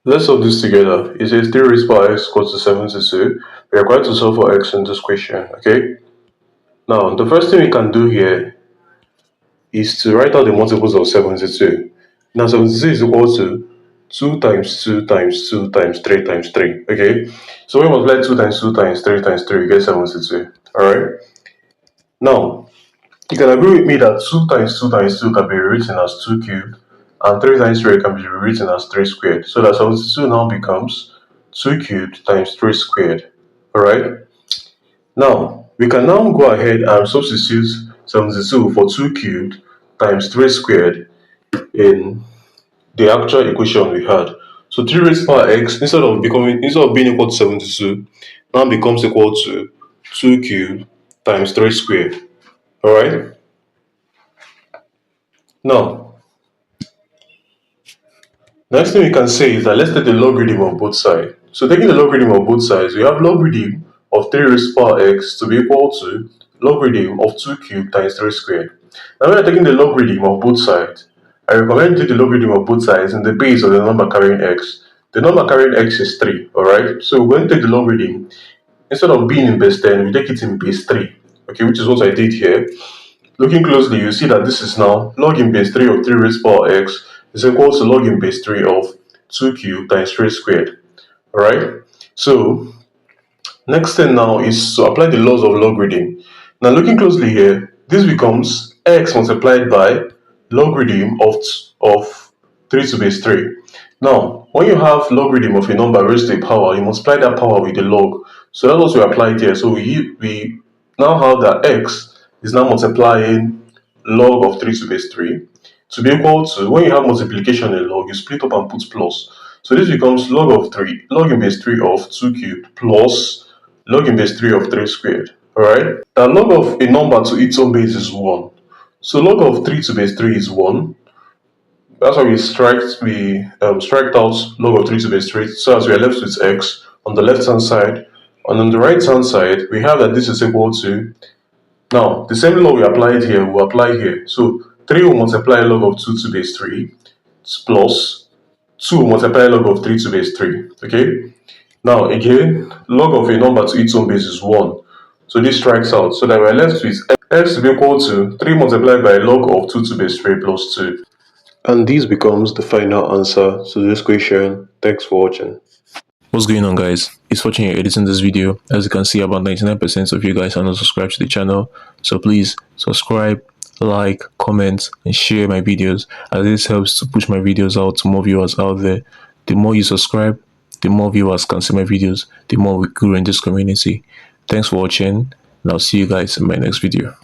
Let's solve this together. It says 3 raised by x equals to 72. We are required to solve for x in this question, okay? Now, the first thing we can do here is to write out the multiples of 72. Now, 72 is equal to 2 times 2 times 2 times 3 times 3, okay? So when we multiply 2 times 2 times 3 times 3, we get 72, alright? Now, you can agree with me that 2 times 2 times 2 can be rewritten as 2 cubed, and 3 times 3 can be rewritten as 3 squared. So that 72 now becomes 2 cubed times 3 squared. Alright? Now, we can now go ahead and substitute 72 for 2 cubed times 3 squared in the actual equation we had. So 3 raised power x, instead of being equal to 72, now becomes equal to 2 cubed times 3 squared. Alright? Now, next thing we can say is that let's take the logarithm of both sides. So taking the logarithm of both sides, we have logarithm of 3 raised to power x to be equal to logarithm of 2 cubed times 3 squared. Now when we are taking the logarithm of both sides, I recommend you take the logarithm of both sides in the base of the number carrying x. The number carrying x is 3, alright? So we're going to take the logarithm, instead of being in base 10, we take it in base 3, okay, which is what I did here. Looking closely, you see that this is now log in base 3 of 3 raised to power x is equal to log in base 3 of 2 cubed times 3 squared. Alright? So, next thing now is to apply the laws of logarithm. Now, looking closely here, this becomes x multiplied by logarithm of 3 to base 3. Now, when you have logarithm of a number raised to a power, you multiply that power with the log. So that's what we applied here. So we now have that x is now multiplying log of 3 to base 3 to be equal to, when you have multiplication in log, you split up and put plus. So this becomes log of 3, log in base 3 of 2 cubed plus log in base 3 of 3 squared. Alright? Now log of a number to its own base is 1. So log of 3 to base 3 is 1. That's why we striked out log of 3 to base 3, so as we are left with x on the left hand side. And on the right hand side, we have that this is equal to, now the same law we applied here will apply here. So 3 will multiply log of 2 to base 3 plus 2 will multiply log of 3 to base 3. Okay? Now again, log of a number to its own base is 1. So this strikes out, so that we're left with x to be equal to 3 multiplied by log of 2 to base 3 plus 2. And this becomes the final answer to this question. Thanks for watching. What's going on, guys? It's Fortune here editing this video. As you can see, about 99% of you guys are not subscribed to the channel, so please subscribe, like, comment, and share my videos, as this helps to push my videos out to more viewers out there. The more you subscribe, the more viewers can see my videos, the more we grow in this community. Thanks for watching, and I'll see you guys in my next video.